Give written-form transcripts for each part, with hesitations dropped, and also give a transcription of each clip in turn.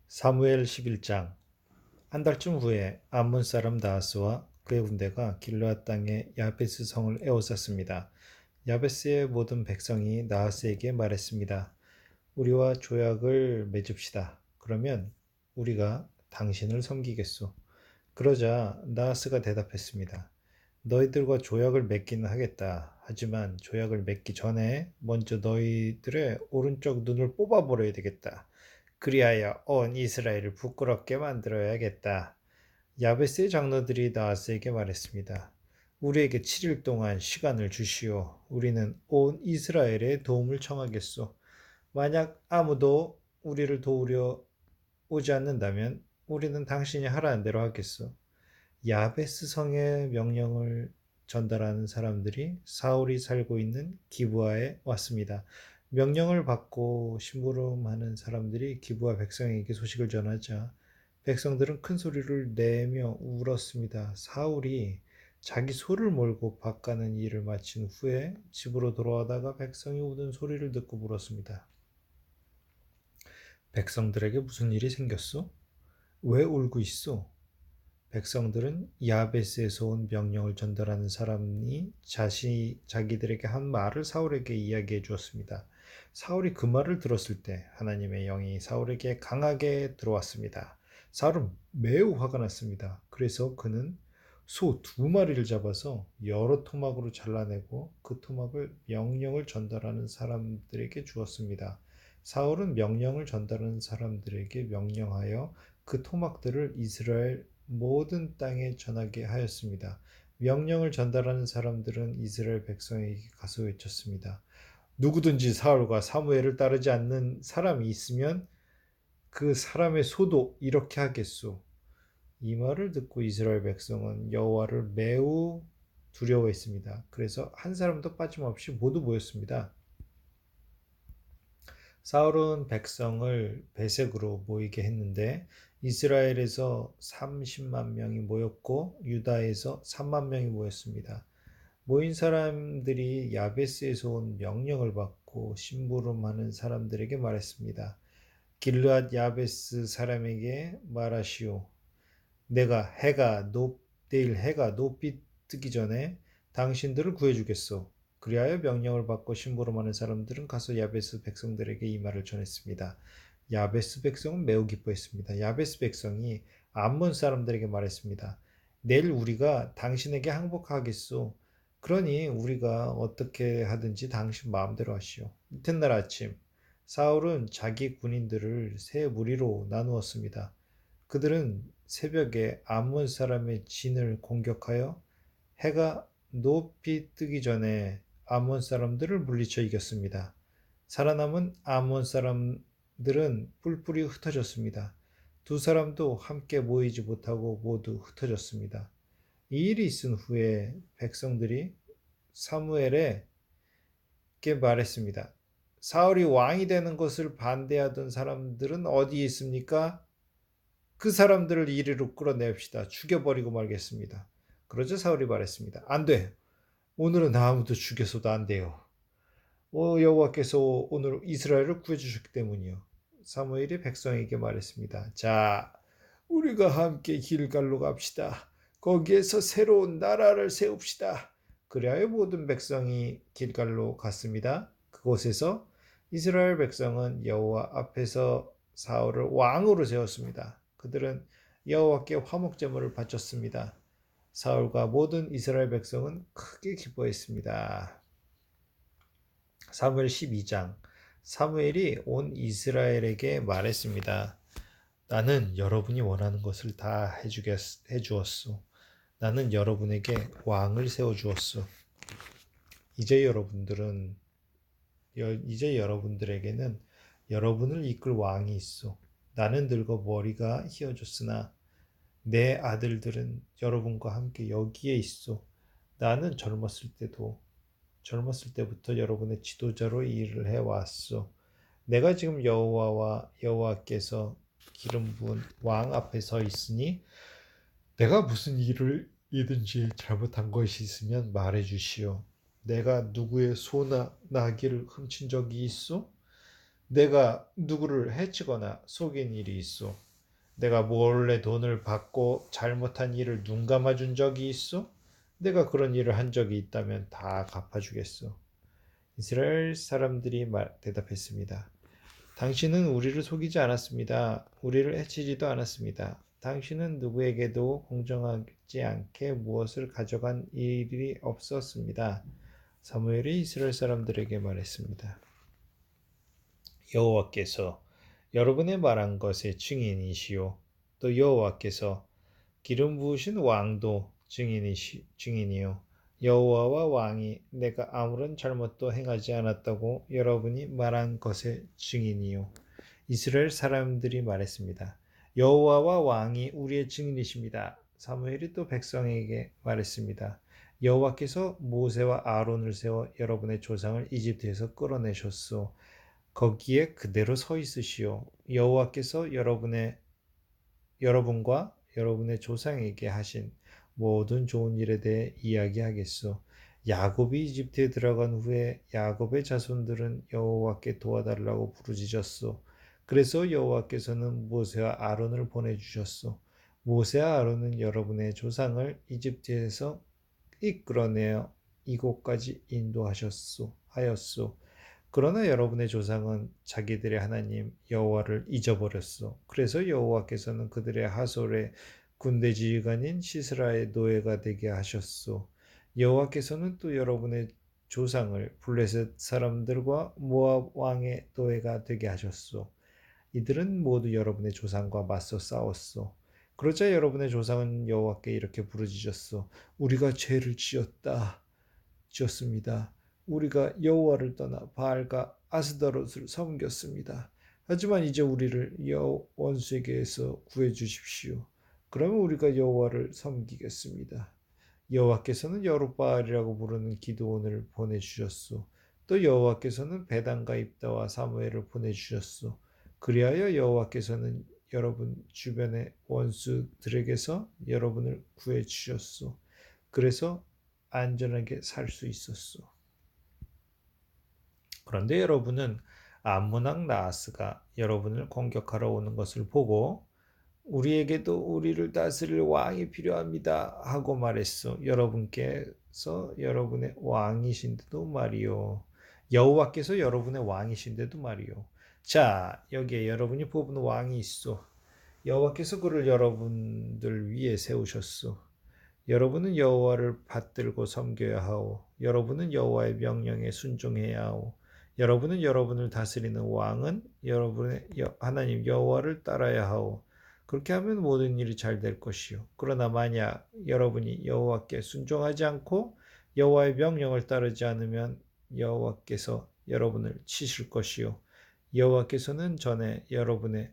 사무엘 11장. 한 달쯤 후에 암몬 사람 나하스와 그의 군대가 길르앗 땅의 야베스 성을 에워쌌습니다. 야베스의 모든 백성이 나하스에게 말했습니다. 우리와 조약을 맺읍시다. 그러면 우리가 당신을 섬기겠소. 그러자 나하스가 대답했습니다. 너희들과 조약을 맺기는 하겠다. 하지만 조약을 맺기 전에 먼저 너희들의 오른쪽 눈을 뽑아버려야 되겠다. 그리하여 온 이스라엘을 부끄럽게 만들어야겠다. 야베스의 장로들이 나하스에게 말했습니다. 우리에게 7일 동안 시간을 주시오. 우리는 온 이스라엘의 도움을 청하겠소. 만약 아무도 우리를 도우려 오지 않는다면 우리는 당신이 하라는 대로 하겠소. 야베스 성의 명령을 전달하는 사람들이 사울이 살고 있는 기브아에 왔습니다. 명령을 받고 심부름하는 사람들이 기브아 백성에게 소식을 전하자 백성들은 큰 소리를 내며 울었습니다. 사울이 자기 소를 몰고 밥 가는 일을 마친 후에 집으로 돌아오다가 백성이 우는 소리를 듣고 물었습니다. 백성들에게 무슨 일이 생겼소? 왜 울고 있어? 백성들은 야베스에서 온 명령을 전달하는 사람이 자기들에게 한 말을 사울에게 이야기해 주었습니다. 사울이 그 말을 들었을 때 하나님의 영이 사울에게 강하게 들어왔습니다. 사울은 매우 화가 났습니다. 그래서 그는 소 2마리를 잡아서 여러 토막으로 잘라내고 그 토막을 명령을 전달하는 사람들에게 주었습니다. 사울은 명령을 전달하는 사람들에게 명령하여 그 토막들을 이스라엘 모든 땅에 전하게 하였습니다. 명령을 전달하는 사람들은 이스라엘 백성에게 가서 외쳤습니다. 누구든지 사울과 사무엘을 따르지 않는 사람이 있으면 그 사람의 소도 이렇게 하겠소. 이 말을 듣고 이스라엘 백성은 여호와를 매우 두려워했습니다. 그래서 한 사람도 빠짐없이 모두 모였습니다. 사울은 백성을 베색으로 모이게 했는데 이스라엘에서 30만 명이 모였고 유다에서 3만 명이 모였습니다. 모인 사람들이 야베스에서 온 명령을 받고 심부름하는 사람들에게 말했습니다. 길르앗 야베스 사람에게 말하시오. 내일 해가 높이 뜨기 전에 당신들을 구해주겠소. 그리하여 명령을 받고 심부름하는 사람들은 가서 야베스 백성들에게 이 말을 전했습니다. 야베스 백성은 매우 기뻐했습니다. 야베스 백성이 암몬 사람들에게 말했습니다. 내일 우리가 당신에게 항복하겠소. 그러니 우리가 어떻게 하든지 당신 마음대로 하시오. 이튿날 아침 사울은 자기 군인들을 세 무리로 나누었습니다. 그들은 새벽에 암몬 사람의 진을 공격하여 해가 높이 뜨기 전에 암몬 사람들을 물리쳐 이겼습니다. 살아남은 암몬 사람들은 뿔뿔이 흩어졌습니다. 두 사람도 함께 모이지 못하고 모두 흩어졌습니다. 이 일이 있은 후에 백성들이 사무엘에게 말했습니다. 사울이 왕이 되는 것을 반대하던 사람들은 어디에 있습니까? 그 사람들을 이리로 끌어냅시다. 죽여버리고 말겠습니다. 그러자 사울이 말했습니다. 안 돼. 오늘은 아무도 죽여서도 안 돼요. 여호와께서 오늘 이스라엘을 구해주셨기 때문이요. 사무엘이 백성에게 말했습니다. 자, 우리가 함께 길갈로 갑시다. 거기에서 새로운 나라를 세웁시다. 그리하여 모든 백성이 길갈로 갔습니다. 그곳에서 이스라엘 백성은 여호와 앞에서 사울을 왕으로 세웠습니다. 그들은 여호와께 화목 제물을 바쳤습니다. 사울과 모든 이스라엘 백성은 크게 기뻐했습니다. 사무엘 12장. 사무엘이 온 이스라엘에게 말했습니다. 나는 여러분이 원하는 것을 다 해주었소. 나는 여러분에게 왕을 세워주었소. 이제 여러분들에게는 여러분을 이끌 왕이 있어. 나는 늙어 머리가 휘어졌으나 내 아들들은 여러분과 함께 여기에 있어. 나는 젊었을 때부터 여러분의 지도자로 일을 해왔어. 내가 지금 여호와께서 기름 부은 왕 앞에 서 있으니 내가 무슨 일이든지 잘못한 것이 있으면 말해 주시오. 내가 누구의 소나 나귀를 훔친 적이 있어? 내가 누구를 해치거나 속인 일이 있어? 내가 몰래 돈을 받고 잘못한 일을 눈 감아준 적이 있어? 내가 그런 일을 한 적이 있다면 다 갚아주겠어. 이스라엘 사람들이 대답했습니다. 당신은 우리를 속이지 않았습니다. 우리를 해치지도 않았습니다. 당신은 누구에게도 공정하지 않게 무엇을 가져간 일이 없었습니다. 사무엘이 이스라엘 사람들에게 말했습니다. 여호와께서 여러분의 말한 것의 증인이시요. 또 여호와께서 기름 부으신 왕도 증인이요. 여호와와 왕이 내가 아무런 잘못도 행하지 않았다고 여러분이 말한 것의 증인이요. 이스라엘 사람들이 말했습니다. 여호와와 왕이 우리의 증인이십니다. 사무엘이 또 백성에게 말했습니다. 여호와께서 모세와 아론을 세워 여러분의 조상을 이집트에서 끌어내셨소. 거기에 그대로 서 있으시오. 여호와께서 여러분과 여러분의 조상에게 하신 모든 좋은 일에 대해 이야기하겠소. 야곱이 이집트에 들어간 후에 야곱의 자손들은 여호와께 도와달라고 부르짖었소. 그래서 여호와께서는 모세와 아론을 보내주셨소. 모세와 아론은 여러분의 조상을 이집트에서 이끌어내어 이곳까지 하였소. 그러나 여러분의 조상은 자기들의 하나님 여호와를 잊어버렸소. 그래서 여호와께서는 그들의 하솔의 군대 지휘관인 시스라의 노예가 되게 하셨소. 여호와께서는 또 여러분의 조상을 블레셋 사람들과 모압 왕의 노예가 되게 하셨소. 이들은 모두 여러분의 조상과 맞서 싸웠소. 그러자 여러분의 조상은 여호와께 이렇게 부르짖었소. 우리가 죄를 지었습니다. 우리가 여호와를 떠나 바알과 아스다롯을 섬겼습니다. 하지만 이제 우리를 원수에게서 구해 주십시오. 그러면 우리가 여호와를 섬기겠습니다. 여호와께서는 여룻바알이라고 부르는 기드온을 보내주셨소. 또 여호와께서는 베단과 입다와 사무엘을 보내주셨소. 그리하여 여호와께서는 여러분 주변의 원수들에게서 여러분을 구해 주셨소. 그래서 안전하게 살 수 있었소. 그런데 여러분은 암몬 왕 나하스가 여러분을 공격하러 오는 것을 보고 우리에게도 우리를 다스릴 왕이 필요합니다 하고 말했소. 여러분께서 여러분의 왕이신데도 말이요. 여호와께서 여러분의 왕이신데도 말이요. 자, 여기에 여러분이 뽑은 왕이 있어. 여호와께서 그를 여러분들 위에 세우셨소. 여러분은 여호와를 받들고 섬겨야 하오. 여러분은 여호와의 명령에 순종해야 하오. 여러분은 여러분을 다스리는 왕은 여러분의 하나님 여호와를 따라야 하오. 그렇게 하면 모든 일이 잘 될 것이요. 그러나 만약 여러분이 여호와께 순종하지 않고 여호와의 명령을 따르지 않으면 여호와께서 여러분을 치실 것이요. 여호와께서는 전에 여러분의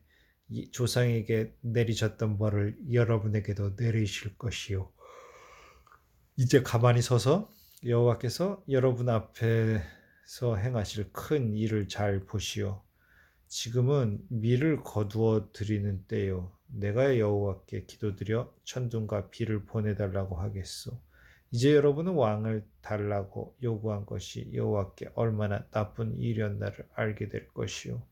조상에게 내리셨던 벌을 여러분에게도 내리실 것이요. 이제 가만히 서서 여호와께서 여러분 앞에서 행하실 큰 일을 잘 보시오. 지금은 밀을 거두어 드리는 때요. 내가 여호와께 기도드려 천둥과 비를 보내달라고 하겠소. 이제 여러분은 왕을 달라고 요구한 것이 여호와께 얼마나 나쁜 일이었나를 알게 될 것이요.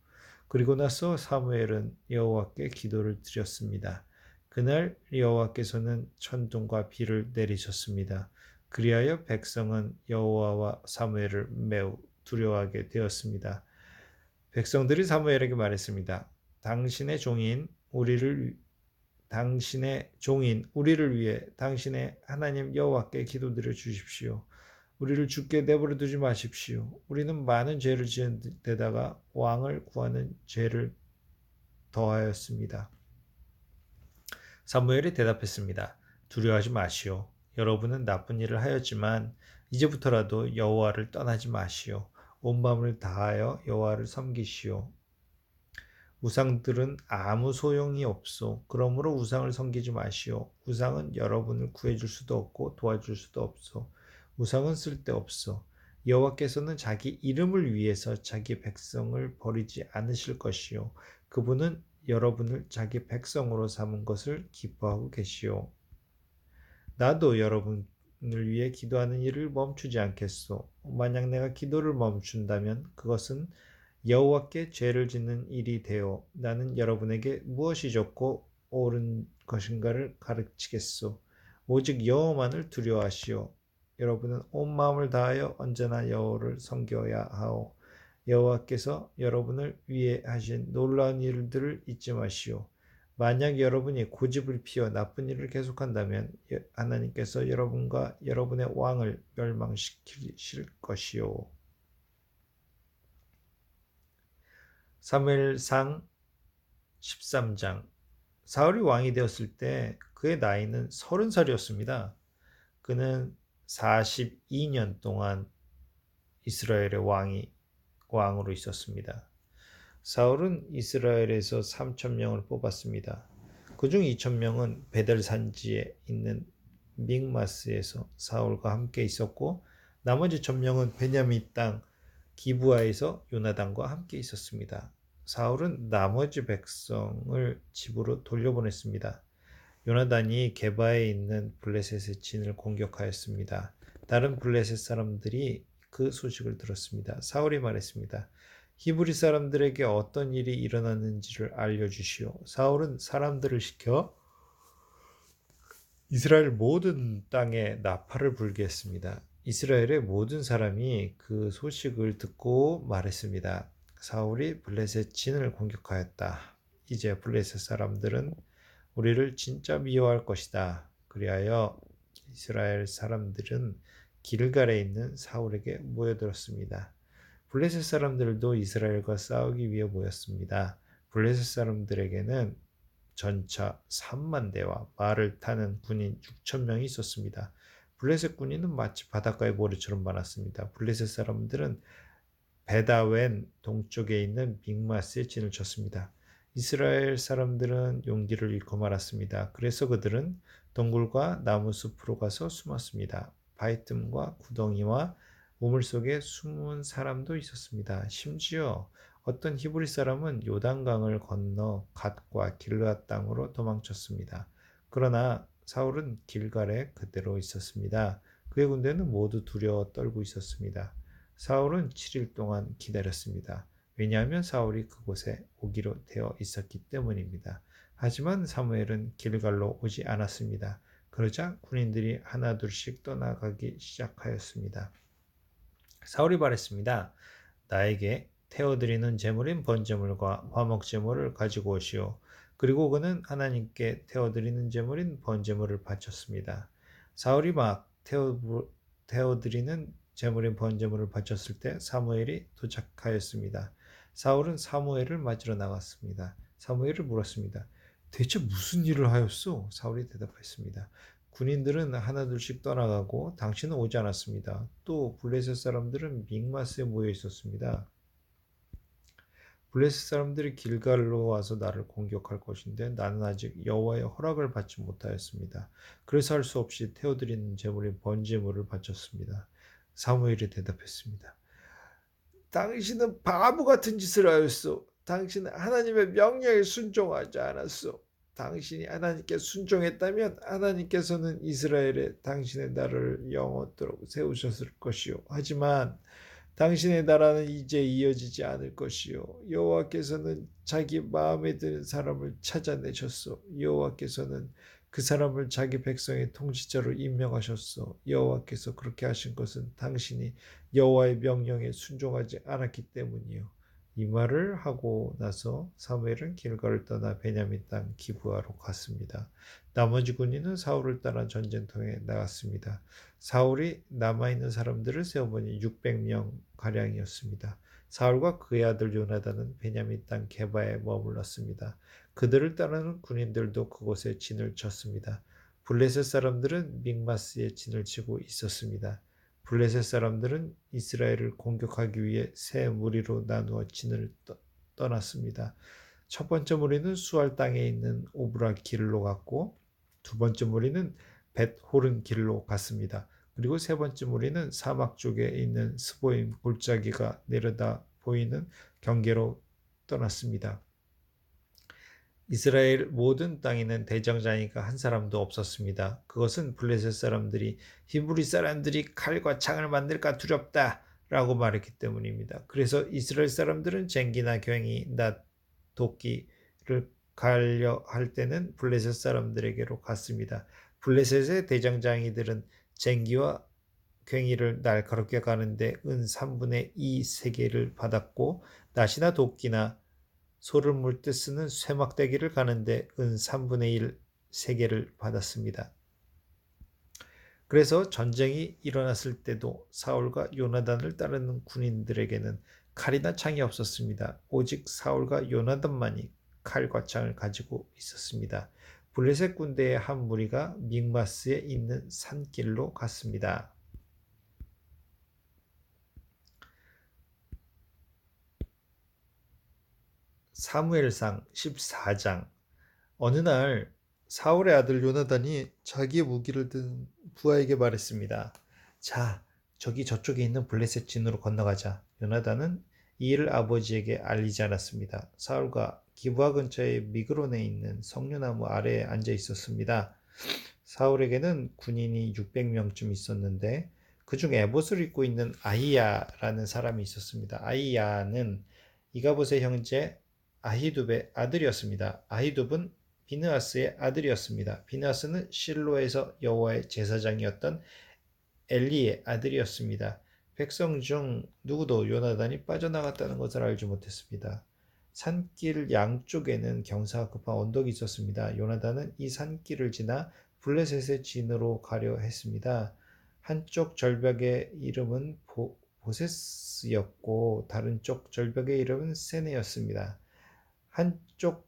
그리고 나서 사무엘은 여호와께 기도를 드렸습니다. 그날 여호와께서는 천둥과 비를 내리셨습니다. 그리하여 백성은 여호와와 사무엘을 매우 두려워하게 되었습니다. 백성들이 사무엘에게 말했습니다. 당신의 종인 우리를 위해 당신의 하나님 여호와께 기도드려 주십시오. 우리를 죽게 내버려 두지 마십시오. 우리는 많은 죄를 지은 데다가 왕을 구하는 죄를 더하였습니다. 사무엘이 대답했습니다. 두려워하지 마시오. 여러분은 나쁜 일을 하였지만 이제부터라도 여호와를 떠나지 마시오. 온 마음을 다하여 여호와를 섬기시오. 우상들은 아무 소용이 없소. 그러므로 우상을 섬기지 마시오. 우상은 여러분을 구해줄 수도 없고 도와줄 수도 없소. 우상은 쓸데없소. 여호와께서는 자기 이름을 위해서 자기 백성을 버리지 않으실 것이요. 그분은 여러분을 자기 백성으로 삼은 것을 기뻐하고 계시오. 나도 여러분을 위해 기도하는 일을 멈추지 않겠소. 만약 내가 기도를 멈춘다면 그것은 여호와께 죄를 짓는 일이 되어 나는 여러분에게 무엇이 좋고 옳은 것인가를 가르치겠소. 오직 여호와만을 두려워하시오. 여러분은 온 마음을 다하여 언제나 여호와를 섬겨야 하오. 여호와께서 여러분을 위해 하신 놀라운 일들을 잊지 마시오. 만약 여러분이 고집을 피워 나쁜 일을 계속한다면 하나님께서 여러분과 여러분의 왕을 멸망시키실 것이요. 사무엘상 13장. 사울이 왕이 되었을 때 그의 나이는 30살이었습니다. 그는 42년 동안 이스라엘의 왕으로 있었습니다. 사울은 이스라엘에서 3,000명을 뽑았습니다. 그중 2,000명은 베델 산지에 있는 믹마스에서 사울과 함께 있었고 나머지 1,000명은 베냐민 땅 기브아에서 요나단과 함께 있었습니다. 사울은 나머지 백성을 집으로 돌려보냈습니다. 요나단이 게바에 있는 블레셋의 진을 공격하였습니다. 다른 블레셋 사람들이 그 소식을 들었습니다. 사울이 말했습니다. 히브리 사람들에게 어떤 일이 일어났는지를 알려주시오. 사울은 사람들을 시켜 이스라엘 모든 땅에 나팔을 불게 했습니다. 이스라엘의 모든 사람이 그 소식을 듣고 말했습니다. 사울이 블레셋 진을 공격하였다. 이제 블레셋 사람들은 우리를 진짜 미워할 것이다. 그리하여 이스라엘 사람들은 길갈에 있는 사울에게 모여들었습니다. 블레셋 사람들도 이스라엘과 싸우기 위해 모였습니다. 블레셋 사람들에게는 전차 3만 대와 말을 타는 군인 6천 명이 있었습니다. 블레셋 군인은 마치 바닷가의 모래처럼 많았습니다. 블레셋 사람들은 베다웬 동쪽에 있는 믹마스에 진을 쳤습니다. 이스라엘 사람들은 용기를 잃고 말았습니다. 그래서 그들은 동굴과 나무 숲으로 가서 숨었습니다. 바위 틈과 구덩이와 우물 속에 숨은 사람도 있었습니다. 심지어 어떤 히브리 사람은 요단강을 건너 갓과 길르앗 땅으로 도망쳤습니다. 그러나 사울은 길갈에 그대로 있었습니다. 그의 군대는 모두 두려워 떨고 있었습니다. 사울은 7일 동안 기다렸습니다. 왜냐하면 사울이 그곳에 오기로 되어 있었기 때문입니다. 하지만 사무엘은 길갈로 오지 않았습니다. 그러자 군인들이 하나둘씩 떠나가기 시작하였습니다. 사울이 말했습니다. 나에게 태워드리는 제물인 번제물과 화목제물을 가지고 오시오. 그리고 그는 하나님께 태워드리는 제물인 번제물을 바쳤습니다. 사울이 막 태워드리는 제물인 번제물을 바쳤을 때 사무엘이 도착하였습니다. 사울은 사무엘을 맞으러 나갔습니다. 사무엘을 물었습니다. 대체 무슨 일을 하였소? 사울이 대답했습니다. 군인들은 하나둘씩 떠나가고 당신은 오지 않았습니다. 또 블레셋 사람들은 믹마스에 모여 있었습니다. 블레셋 사람들이 길갈로 와서 나를 공격할 것인데 나는 아직 여호와의 허락을 받지 못하였습니다. 그래서 할 수 없이 태워드리는 제물인 번제물을 바쳤습니다. 사무엘이 대답했습니다. 당신은 바보 같은 짓을 하였소. 당신은 하나님의 명령에 순종하지 않았소. 당신이 하나님께 순종했다면 하나님께서는 이스라엘에 당신의 나라를 영원토록 세우셨을 것이요. 하지만 당신의 나라는 이제 이어지지 않을 것이요. 여호와께서는 자기 마음에 드는 사람을 찾아내셨소. 여호와께서는 그 사람을 자기 백성의 통치자로 임명하셨소. 여호와께서 그렇게 하신 것은 당신이 여호와의 명령에 순종하지 않았기 때문이요. 이 말을 하고 나서 사무엘은 길갈을 떠나 베냐민 땅 기브아로 갔습니다. 나머지 군인은 사울을 따라 전쟁터에 나갔습니다. 사울이 남아있는 사람들을 세어보니 600명 가량이었습니다. 사울과 그의 아들 요나단은 베냐민 땅 게바에 머물렀습니다. 그들을 따르는 군인들도 그곳에 진을 쳤습니다. 블레셋 사람들은 믹마스에 진을 치고 있었습니다. 블레셋 사람들은 이스라엘을 공격하기 위해 세 무리로 나누어 진을 떠났습니다. 첫 번째 무리는 수알 땅에 있는 오브라 길로 갔고 두 번째 무리는 벳호른 길로 갔습니다. 그리고 세 번째 무리는 사막 쪽에 있는 스보임 골짜기가 내려다 보이는 경계로 떠났습니다. 이스라엘 모든 땅에는 대장자니까 한 사람도 없었습니다. 그것은 블레셋 사람들이 히브리 사람들이 칼과 창을 만들까 두렵다 라고 말했기 때문입니다. 그래서 이스라엘 사람들은 쟁기나 괭이, 낫, 도끼를 가려 할 때는 블레셋 사람들에게로 갔습니다. 블레셋의 대장장이들은 쟁기와 괭이를 날카롭게 가는데 은 3분의 2 세계를 받았고, 낫이나 도끼나 소를 물 때 쓰는 쇠막대기를 가는데 은 3분의 1 세계를 받았습니다. 그래서 전쟁이 일어났을 때도 사울과 요나단을 따르는 군인들에게는 칼이나 창이 없었습니다. 오직 사울과 요나단만이 칼과 창을 가지고 있었습니다. 블레셋 군대의 한 무리가 믹마스에 있는 산길로 갔습니다. 사무엘상 14장. 어느 날 사울의 아들 요나단이 자기의 무기를 든 부하에게 말했습니다. 자, 저기 저쪽에 있는 블레셋 진으로 건너가자. 요나단은 이 일을 아버지에게 알리지 않았습니다. 사울과 기브아 근처의 미그론에 있는 석류나무 아래에 앉아 있었습니다. 사울에게는 군인이 600명쯤 있었는데 그중 에봇을 입고 있는 아히야라는 사람이 있었습니다. 아히야는 이가봇의 형제 아히둡의 아들이었습니다. 아히둡은 비느하스의 아들이었습니다. 비느하스는 실로에서 여호와의 제사장이었던 엘리의 아들이었습니다. 백성 중 누구도 요나단이 빠져나갔다는 것을 알지 못했습니다. 산길 양쪽에는 경사가 급한 언덕이 있었습니다. 요나단은 이 산길을 지나 블레셋의 진으로 가려 했습니다. 한쪽 절벽의 이름은 보세스였고 다른 쪽 절벽의 이름은 세네였습니다. 한쪽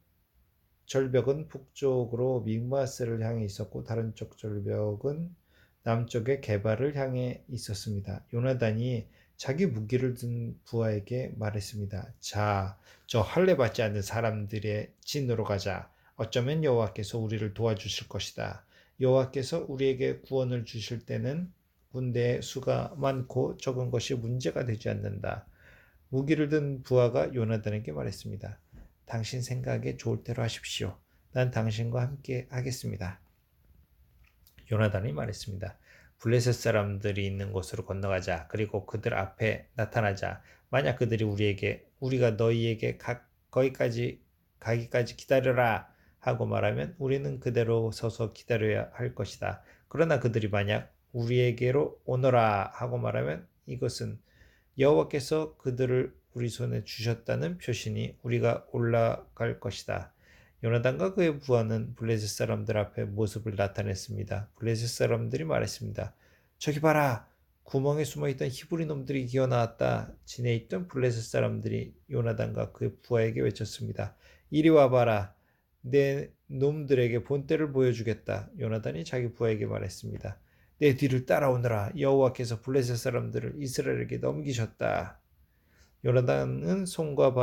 절벽은 북쪽으로 믹마스를 향해 있었고 다른 쪽 절벽은 남쪽의 게바를 향해 있었습니다. 요나단이 자기 무기를 든 부하에게 말했습니다. 자, 저 할례 받지 않는 사람들의 진으로 가자. 어쩌면 여호와께서 우리를 도와주실 것이다. 여호와께서 우리에게 구원을 주실 때는 군대의 수가 많고 적은 것이 문제가 되지 않는다. 무기를 든 부하가 요나단에게 말했습니다. 당신 생각에 좋을 대로 하십시오. 난 당신과 함께 하겠습니다. 요나단이 말했습니다. 블레셋 사람들이 있는 곳으로 건너가자. 그리고 그들 앞에 나타나자. 만약 그들이 우리가 너희에게 거기까지 가기까지 기다려라 하고 말하면 우리는 그대로 서서 기다려야 할 것이다. 그러나 그들이 만약 우리에게로 오너라 하고 말하면 이것은 여호와께서 그들을 우리 손에 주셨다는 표시니 우리가 올라갈 것이다. 요나단과 그의 부하는 블레셋 사람들 앞에 모습을 나타냈습니다. 블레셋 사람들이 말했습니다. 저기 봐라! 구멍에 숨어있던 히브리 놈들이 기어나왔다. 진에 있던 블레셋 사람들이 요나단과 그의 부하에게 외쳤습니다. 이리 와봐라. 내 놈들에게 본때를 보여주겠다. 요나단이 자기 부하에게 말했습니다. 내 뒤를 따라오너라. 여호와께서 블레셋 사람들을 이스라엘에게 넘기셨다. 요나단은 손과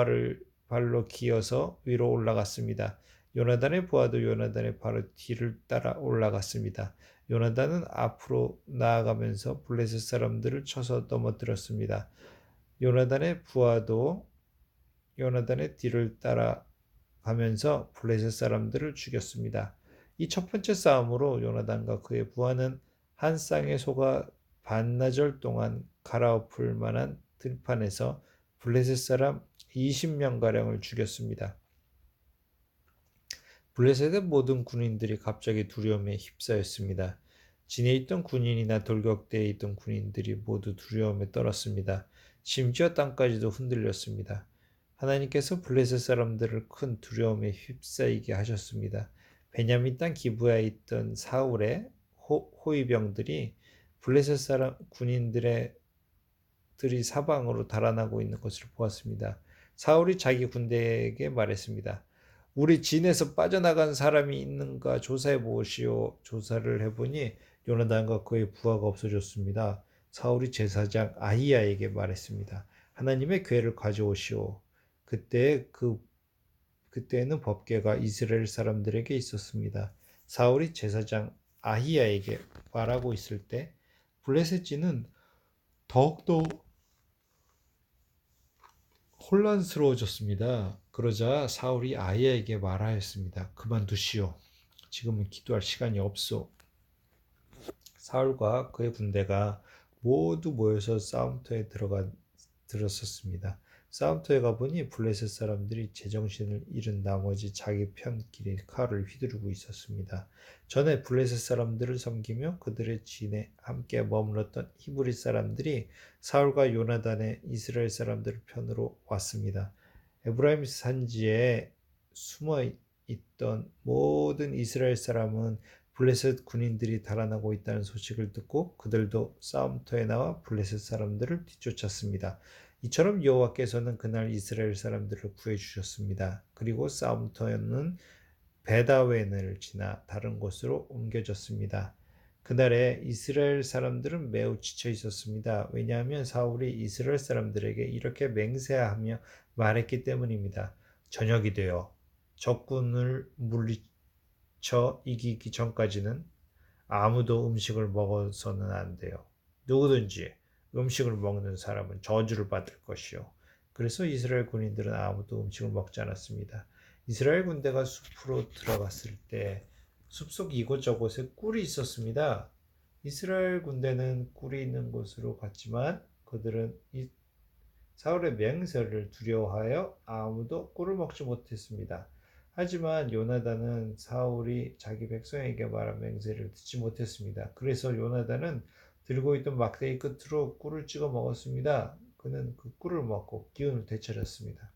발로 기어서 위로 올라갔습니다. 요나단의 부하도 요나단의 바로 뒤를 따라 올라갔습니다. 요나단은 앞으로 나아가면서 블레셋 사람들을 쳐서 넘어뜨렸습니다. 요나단의 부하도 요나단의 뒤를 따라가면서 블레셋 사람들을 죽였습니다. 이 첫 번째 싸움으로 요나단과 그의 부하는 한 쌍의 소가 반나절 동안 갈아엎을 만한 들판에서 블레셋 사람 20명가량을 죽였습니다. 블레셋의 모든 군인들이 갑자기 두려움에 휩싸였습니다. 진에 있던 군인이나 돌격대에 있던 군인들이 모두 두려움에 떨었습니다. 심지어 땅까지도 흔들렸습니다. 하나님께서 블레셋 사람들을 큰 두려움에 휩싸이게 하셨습니다. 베냐민 땅 기브야에 있던 사울의 호위병들이 블레셋 사람 군인들이 사방으로 달아나고 있는 것을 보았습니다. 사울이 자기 군대에게 말했습니다. 우리 진에서 빠져나간 사람이 있는가 조사해 보시오. 조사를 해보니 요나단과 그의 부하가 없어졌습니다. 사울이 제사장 아히야에게 말했습니다. 하나님의 궤를 가져오시오. 그때에는 법궤가 이스라엘 사람들에게 있었습니다. 사울이 제사장 아히야에게 말하고 있을 때 블레셋 진은 더욱더 혼란스러워졌습니다. 그러자 사울이 아히야에게 말하였습니다. 그만두시오. 지금은 기도할 시간이 없소. 사울과 그의 군대가 모두 모여서 싸움터에 들었었습니다. 싸움터에 가보니 블레셋 사람들이 제정신을 잃은 나머지 자기 편끼리 칼을 휘두르고 있었습니다. 전에 블레셋 사람들을 섬기며 그들의 진에 함께 머물렀던 히브리 사람들이 사울과 요나단의 이스라엘 사람들 편으로 왔습니다. 에브라임 산지에 숨어 있던 모든 이스라엘 사람은 블레셋 군인들이 달아나고 있다는 소식을 듣고 그들도 싸움터에 나와 블레셋 사람들을 뒤쫓았습니다. 이처럼 여호와께서는 그날 이스라엘 사람들을 구해 주셨습니다. 그리고 싸움터는 베다웬을 지나 다른 곳으로 옮겨졌습니다. 그날에 이스라엘 사람들은 매우 지쳐 있었습니다. 왜냐하면 사울이 이스라엘 사람들에게 이렇게 맹세하며 말했기 때문입니다. 저녁이 되어 적군을 물리쳐 이기기 전까지는 아무도 음식을 먹어서는 안 돼요. 누구든지 음식을 먹는 사람은 저주를 받을 것이요. 그래서 이스라엘 군인들은 아무도 음식을 먹지 않았습니다. 이스라엘 군대가 숲으로 들어갔을 때 숲속 이곳저곳에 꿀이 있었습니다. 이스라엘 군대는 꿀이 있는 곳으로 갔지만 그들은 사울의 맹세를 두려워하여 아무도 꿀을 먹지 못했습니다. 하지만 요나단은 사울이 자기 백성에게 말한 맹세를 듣지 못했습니다. 그래서 요나단은 들고 있던 막대기 끝으로 꿀을 찍어 먹었습니다. 그는 그 꿀을 먹고 기운을 되찾았습니다.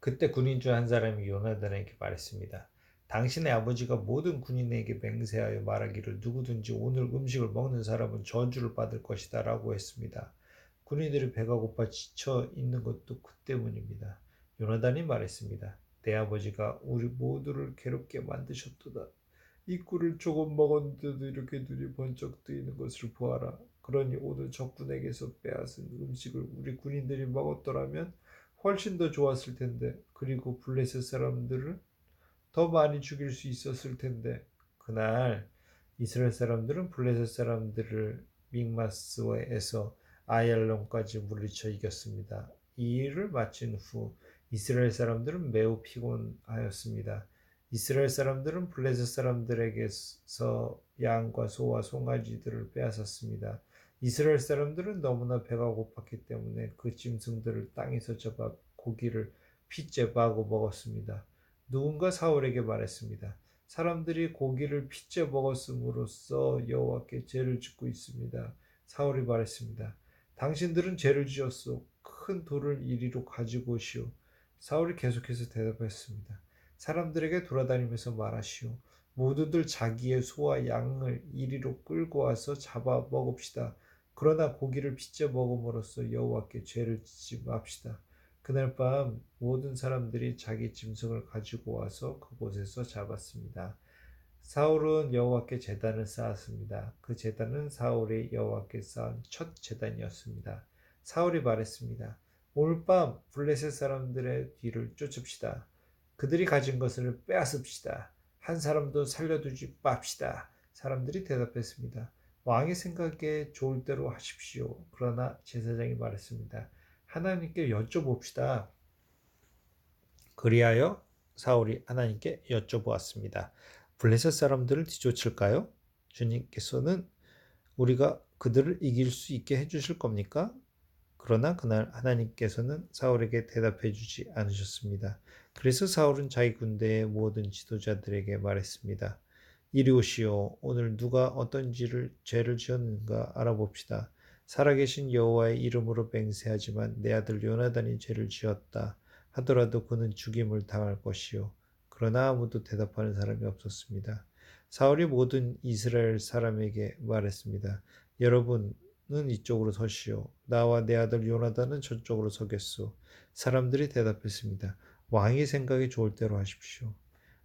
그때 군인 중 한 사람이 요나단에게 말했습니다. 당신의 아버지가 모든 군인에게 맹세하여 말하기를 누구든지 오늘 음식을 먹는 사람은 저주를 받을 것이다 라고 했습니다. 군인들이 배가 고파 지쳐 있는 것도 그 때문입니다. 요나단이 말했습니다. 내 아버지가 우리 모두를 괴롭게 만드셨도다. 이 꿀을 조금 먹었는데도 이렇게 눈이 번쩍 뜨이는 것을 보아라. 그러니 오늘 적군에게서 빼앗은 음식을 우리 군인들이 먹었더라면 훨씬 더 좋았을 텐데, 그리고 블레셋 사람들을 더 많이 죽일 수 있었을 텐데. 그날 이스라엘 사람들은 블레셋 사람들을 믹마스에서 아얄론까지 물리쳐 이겼습니다. 이 일을 마친 후 이스라엘 사람들은 매우 피곤하였습니다. 이스라엘 사람들은 블레셋 사람들에게서 양과 소와 송아지들을 빼앗았습니다. 이스라엘 사람들은 너무나 배가 고팠기 때문에 그 짐승들을 땅에서 잡아 고기를 핏째바고 먹었습니다. 누군가 사울에게 말했습니다. 사람들이 고기를 핏째 먹었음으로써 여호와께 죄를 짓고 있습니다. 사울이 말했습니다. 당신들은 죄를 지었소. 큰 돌을 이리로 가지고 오시오. 사울이 계속해서 대답했습니다. 사람들에게 돌아다니면서 말하시오. 모두들 자기의 소와 양을 이리로 끌고 와서 잡아 먹읍시다. 그러나 고기를 핏째 먹음으로써 여호와께 죄를 짓지 맙시다. 그날 밤 모든 사람들이 자기 짐승을 가지고 와서 그곳에서 잡았습니다. 사울은 여호와께 제단을 쌓았습니다. 그 제단은 사울이 여호와께 쌓은 첫 제단이었습니다. 사울이 말했습니다. 오늘 밤 블레셋 사람들의 뒤를 쫓읍시다. 그들이 가진 것을 빼앗읍시다. 한 사람도 살려두지 맙시다. 사람들이 대답했습니다. 왕의 생각에 좋을 대로 하십시오. 그러나 제사장이 말했습니다. 하나님께 여쭤봅시다. 그리하여 사울이 하나님께 여쭤보았습니다. 블레셋 사람들을 뒤쫓을까요? 주님께서는 우리가 그들을 이길 수 있게 해주실 겁니까? 그러나 그날 하나님께서는 사울에게 대답해 주지 않으셨습니다. 그래서 사울은 자기 군대의 모든 지도자들에게 말했습니다. 이리 오시오. 오늘 누가 어떤 죄를 지었는가 알아봅시다. 살아계신 여호와의 이름으로 맹세하지만 내 아들 요나단이 죄를 지었다 하더라도 그는 죽임을 당할 것이요. 그러나 아무도 대답하는 사람이 없었습니다. 사울이 모든 이스라엘 사람에게 말했습니다. 여러분은 이쪽으로 서시오. 나와 내 아들 요나단은 저쪽으로 서겠소. 사람들이 대답했습니다. 왕의 생각이 좋을 대로 하십시오.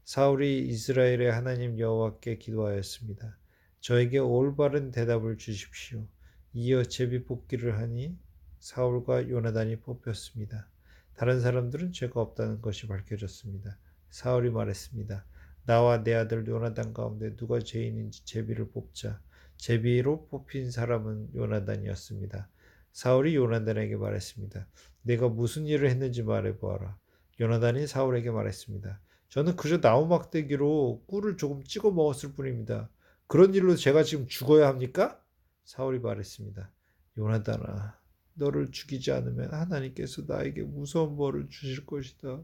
사울이 이스라엘의 하나님 여호와께 기도하였습니다. 저에게 올바른 대답을 주십시오. 이어 제비 뽑기를 하니 사울과 요나단이 뽑혔습니다. 다른 사람들은 죄가 없다는 것이 밝혀졌습니다. 사울이 말했습니다. 나와 내 아들 요나단 가운데 누가 죄인인지 제비를 뽑자. 제비로 뽑힌 사람은 요나단이었습니다. 사울이 요나단에게 말했습니다. 내가 무슨 일을 했는지 말해보아라. 요나단이 사울에게 말했습니다. 저는 그저 나무 막대기로 꿀을 조금 찍어 먹었을 뿐입니다. 그런 일로 제가 지금 죽어야 합니까? 사울이 말했습니다. 요나단아, 너를 죽이지 않으면 하나님께서 나에게 무서운 벌을 주실 것이다.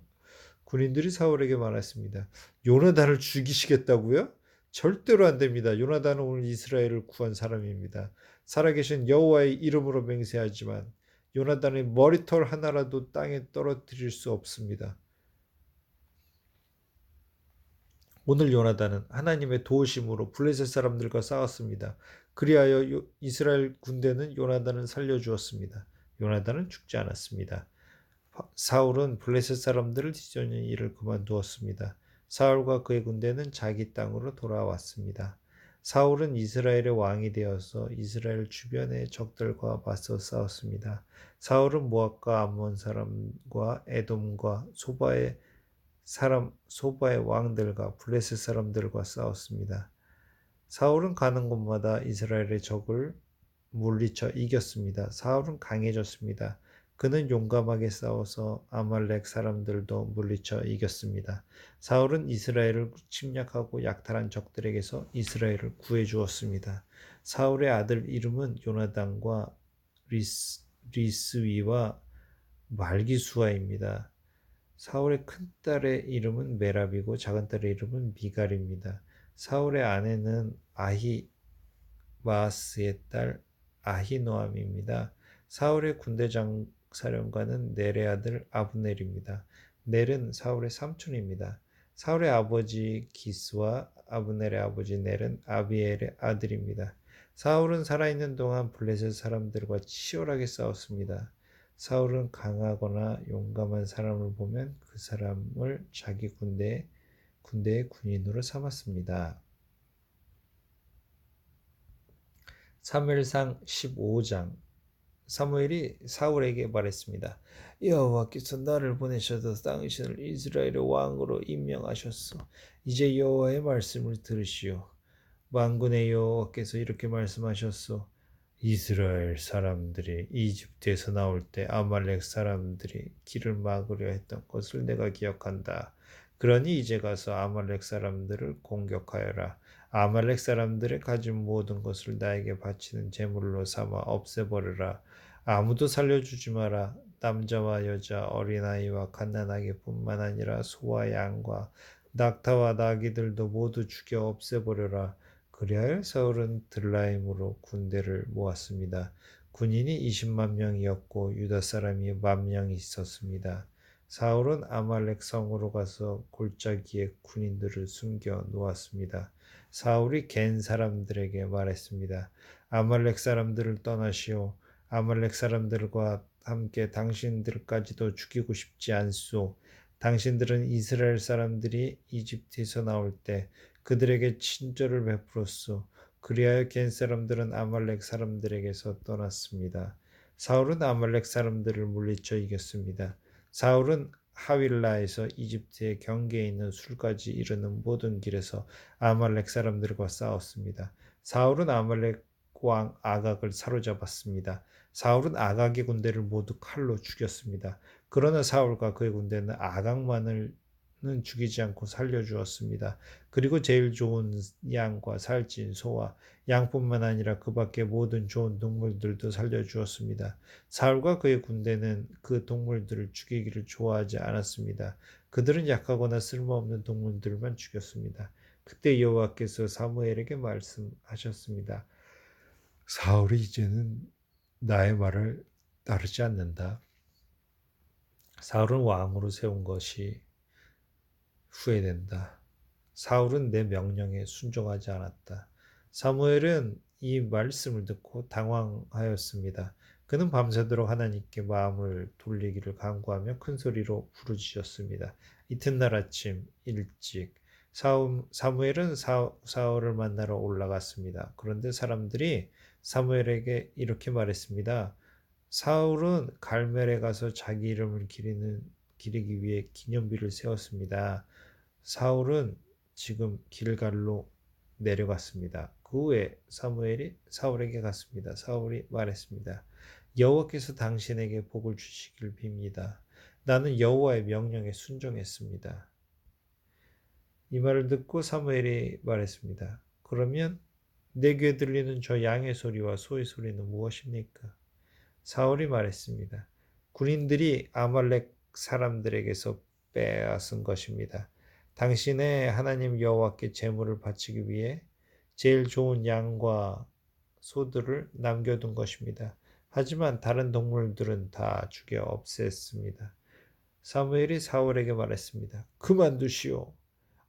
군인들이 사울에게 말했습니다. 요나단을 죽이시겠다고요? 절대로 안 됩니다. 요나단은 오늘 이스라엘을 구한 사람입니다. 살아계신 여호와의 이름으로 맹세하지만 요나단의 머리털 하나라도 땅에 떨어뜨릴 수 없습니다. 오늘 요나단은 하나님의 도우심으로 블레셋 사람들과 싸웠습니다. 그리하여 이스라엘 군대는 요나단을 살려주었습니다. 요나단은 죽지 않았습니다. 사울은 블레셋 사람들을 뒤쫓는 일을 그만두었습니다. 사울과 그의 군대는 자기 땅으로 돌아왔습니다. 사울은 이스라엘의 왕이 되어서 이스라엘 주변의 적들과 맞서 싸웠습니다. 사울은 모압과 암몬 사람과 에돔과 소바의 왕들과 블레셋 사람들과 싸웠습니다. 사울은 가는 곳마다 이스라엘의 적을 물리쳐 이겼습니다. 사울은 강해졌습니다. 그는 용감하게 싸워서 아말렉 사람들도 물리쳐 이겼습니다. 사울은 이스라엘을 침략하고 약탈한 적들에게서 이스라엘을 구해 주었습니다. 사울의 아들 이름은 요나단과 리스위와 말기수아입니다. 사울의 큰딸의 이름은 메랍이고 작은딸의 이름은 미갈입니다. 사울의 아내는 아히마스의 딸 아히노암입니다. 사울의 군대장 사령관은 넬의 아들 아브넬입니다. 넬은 사울의 삼촌입니다. 사울의 아버지 기스와 아브넬의 아버지 넬은 아비엘의 아들입니다. 사울은 살아있는 동안 블레셋 사람들과 치열하게 싸웠습니다. 사울은 강하거나 용감한 사람을 보면 그 사람을 자기 군대의 군인으로 삼았습니다. 사무엘상 15장 사무엘이 사울에게 말했습니다. 여호와께서 나를 보내셔서 당신을 이스라엘의 왕으로 임명하셨소. 이제 여호와의 말씀을 들으시오. 만군의 여호와께서 이렇게 말씀하셨소. 이스라엘 사람들이 이집트에서 나올 때 아말렉 사람들이 길을 막으려 했던 것을 내가 기억한다. 그러니 이제 가서 아말렉 사람들을 공격하여라. 아말렉 사람들의 가진 모든 것을 나에게 바치는 제물로 삼아 없애버려라. 아무도 살려주지 마라. 남자와 여자, 어린아이와 갓난아기뿐만 아니라 소와 양과 낙타와 나귀들도 모두 죽여 없애버려라. 그리하여 사울은 들라임으로 군대를 모았습니다. 군인이 20만 명이었고 유다 사람이 10,000명이 있었습니다. 사울은 아말렉 성으로 가서 골짜기에 군인들을 숨겨 놓았습니다. 사울이 겐 사람들에게 말했습니다. 아말렉 사람들을 떠나시오. 아말렉 사람들과 함께 당신들까지도 죽이고 싶지 않소. 당신들은 이스라엘 사람들이 이집트에서 나올 때 그들에게 친절을 베풀었소. 그리하여 겐 사람들은 아말렉 사람들에게서 떠났습니다. 사울은 아말렉 사람들을 물리쳐 이겼습니다. 사울은 하윌라에서 이집트의 경계에 있는 술까지 이르는 모든 길에서 아말렉 사람들과 싸웠습니다. 사울은 아말렉 왕 아각을 사로잡았습니다. 사울은 아각의 군대를 모두 칼로 죽였습니다. 그러나 사울과 그의 군대는 아각만을 죽이지 않고 살려주었습니다. 그리고 제일 좋은 양과 살찐 소와 양뿐만 아니라 그 밖의 모든 좋은 동물들도 살려주었습니다. 사울과 그의 군대는 그 동물들을 죽이기를 좋아하지 않았습니다. 그들은 약하거나 쓸모없는 동물들만 죽였습니다. 그때 여호와께서 사무엘에게 말씀하셨습니다. 사울이 이제는 나의 말을 따르지 않는다. 사울은 왕으로 세운 것이 후회된다. 사울은 내 명령에 순종하지 않았다. 사무엘은 이 말씀을 듣고 당황하였습니다. 그는 밤새도록 하나님께 마음을 돌리기를 간구하며 큰 소리로 부르짖었습니다. 이튿날 아침 일찍 사무엘은 사울을 만나러 올라갔습니다. 그런데 사람들이 사무엘에게 이렇게 말했습니다. 사울은 갈멜에 가서 자기 이름을 기리기 위해 기념비를 세웠습니다. 사울은 지금 길갈로 내려갔습니다. 그 후에 사무엘이 사울에게 갔습니다. 사울이 말했습니다. 여호와께서 당신에게 복을 주시길 빕니다. 나는 여호와의 명령에 순종했습니다. 이 말을 듣고 사무엘이 말했습니다. 그러면 내 귀에 들리는 저 양의 소리와 소의 소리는 무엇입니까? 사울이 말했습니다. 군인들이 아말렉 사람들에게서 빼앗은 것입니다. 당신의 하나님 여호와께 제물을 바치기 위해 제일 좋은 양과 소들을 남겨둔 것입니다. 하지만 다른 동물들은 다 죽여 없앴습니다. 사무엘이 사울에게 말했습니다. 그만두시오.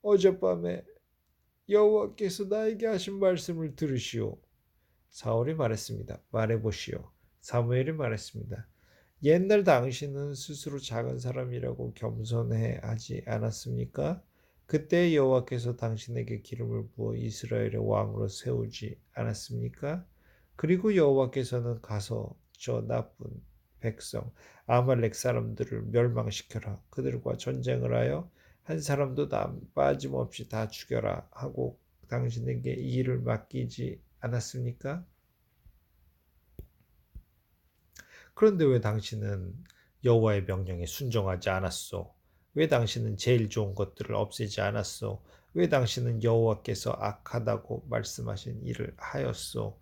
어젯밤에 여호와께서 나에게 하신 말씀을 들으시오. 사울이 말했습니다. 말해보시오. 사무엘이 말했습니다. 옛날 당신은 스스로 작은 사람이라고 겸손해 하지 않았습니까? 그때 여호와께서 당신에게 기름을 부어 이스라엘의 왕으로 세우지 않았습니까? 그리고 여호와께서는 가서 저 나쁜 백성 아말렉 사람들을 멸망시켜라. 그들과 전쟁을 하여 한 사람도 빠짐없이 다 죽여라 하고 당신에게 이 일을 맡기지 않았습니까? 그런데 왜 당신은 여호와의 명령에 순종하지 않았소? 왜 당신은 제일 좋은 것들을 없애지 않았소? 왜 당신은 여호와께서 악하다고 말씀하신 일을 하였소?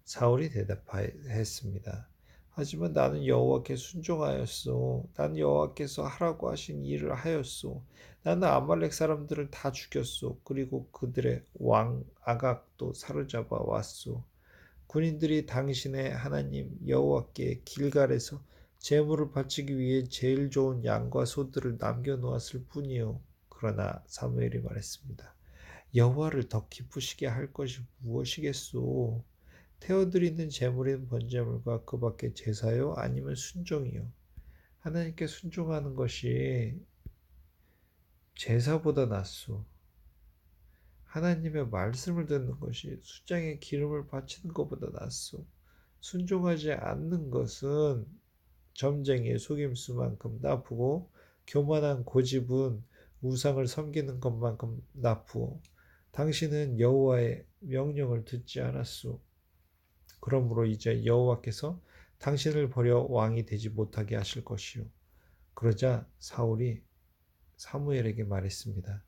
사울이 대답했습니다. 하지만 나는 여호와께 순종하였소. 나는 여호와께서 하라고 하신 일을 하였소. 나는 아말렉 사람들을 다 죽였소. 그리고 그들의 왕 아각도 사로잡아 왔소. 군인들이 당신의 하나님 여호와께 길갈에서 제물을 바치기 위해 제일 좋은 양과 소들을 남겨놓았을 뿐이요. 그러나 사무엘이 말했습니다. 여호와를 더 기쁘시게 할 것이 무엇이겠소? 태워드리는 제물인 번제물과 그 밖에 제사요? 아니면 순종이요? 하나님께 순종하는 것이 제사보다 낫소. 하나님의 말씀을 듣는 것이 수장에 기름을 바치는 것보다 낫소. 순종하지 않는 것은 점쟁이의 속임수만큼 나쁘고 교만한 고집은 우상을 섬기는 것만큼 나쁘오. 당신은 여호와의 명령을 듣지 않았소. 그러므로 이제 여호와께서 당신을 버려 왕이 되지 못하게 하실 것이요. 그러자 사울이 사무엘에게 말했습니다.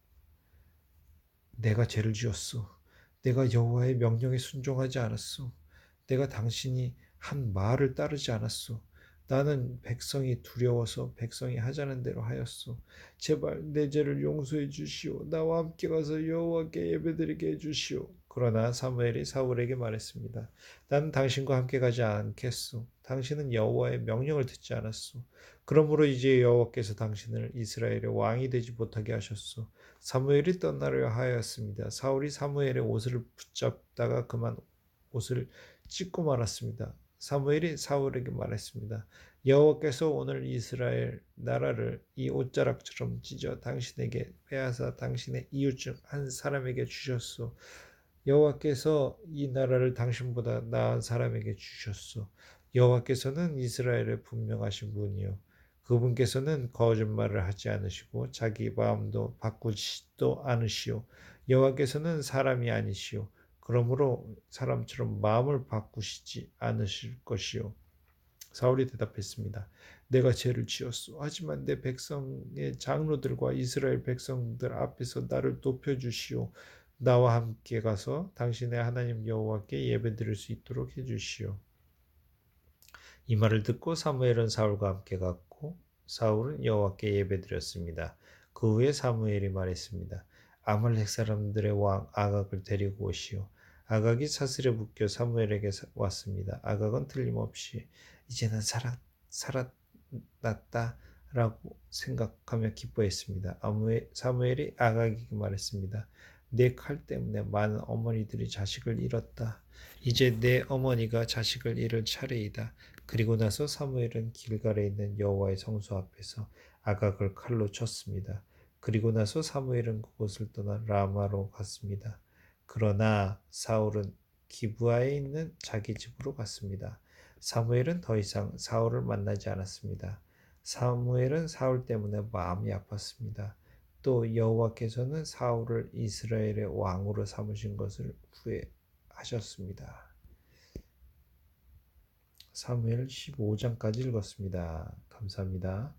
내가 죄를 지었소. 내가 여호와의 명령에 순종하지 않았소. 내가 당신이 한 말을 따르지 않았소. 나는 백성이 두려워서 백성이 하자는 대로 하였소. 제발 내 죄를 용서해 주시오. 나와 함께 가서 여호와께 예배드리게 해 주시오. 그러나 사무엘이 사울에게 말했습니다. 나는 당신과 함께 가지 않겠소. 당신은 여호와의 명령을 듣지 않았소. 그러므로 이제 여호와께서 당신을 이스라엘의 왕이 되지 못하게 하셨소. 사무엘이 떠나려 하였습니다. 사울이 사무엘의 옷을 붙잡다가 그만 옷을 찢고 말았습니다. 사무엘이 사울에게 말했습니다. 여호와께서 오늘 이스라엘 나라를 이 옷자락처럼 찢어 당신에게 빼앗아 당신의 이웃 중 한 사람에게 주셨소. 여호와께서 이 나라를 당신보다 나은 사람에게 주셨소. 여호와께서는 이스라엘의 분명하신 분이요. 그분께서는 거짓말을 하지 않으시고 자기 마음도 바꾸지도 않으시오. 여호와께서는 사람이 아니시오. 그러므로 사람처럼 마음을 바꾸시지 않으실 것이요. 사울이 대답했습니다. 내가 죄를 지었소. 하지만 내 백성의 장로들과 이스라엘 백성들 앞에서 나를 높여주시오. 나와 함께 가서 당신의 하나님 여호와께 예배드릴 수 있도록 해주시오. 이 말을 듣고 사무엘은 사울과 함께 갔고 사울은 여호와께 예배드렸습니다. 그 후에 사무엘이 말했습니다. 아말렉 사람들의 왕 아각을 데리고 오시오. 아각이 사슬에 묶여 사무엘에게 왔습니다. 아각은 틀림없이 이제는 살았다라고 생각하며 기뻐했습니다. 사무엘이 아각에게 말했습니다. 내 칼 때문에 많은 어머니들이 자식을 잃었다. 이제 내 어머니가 자식을 잃을 차례이다. 그리고 나서 사무엘은 길갈에 있는 여호와의 성소 앞에서 아각을 칼로 쳤습니다. 그리고 나서 사무엘은 그곳을 떠나 라마로 갔습니다. 그러나 사울은 기브아에 있는 자기 집으로 갔습니다. 사무엘은 더 이상 사울을 만나지 않았습니다. 사무엘은 사울 때문에 마음이 아팠습니다. 또 여호와께서는 사울을 이스라엘의 왕으로 삼으신 것을 후회하셨습니다. 사무엘 15장까지 읽었습니다. 감사합니다.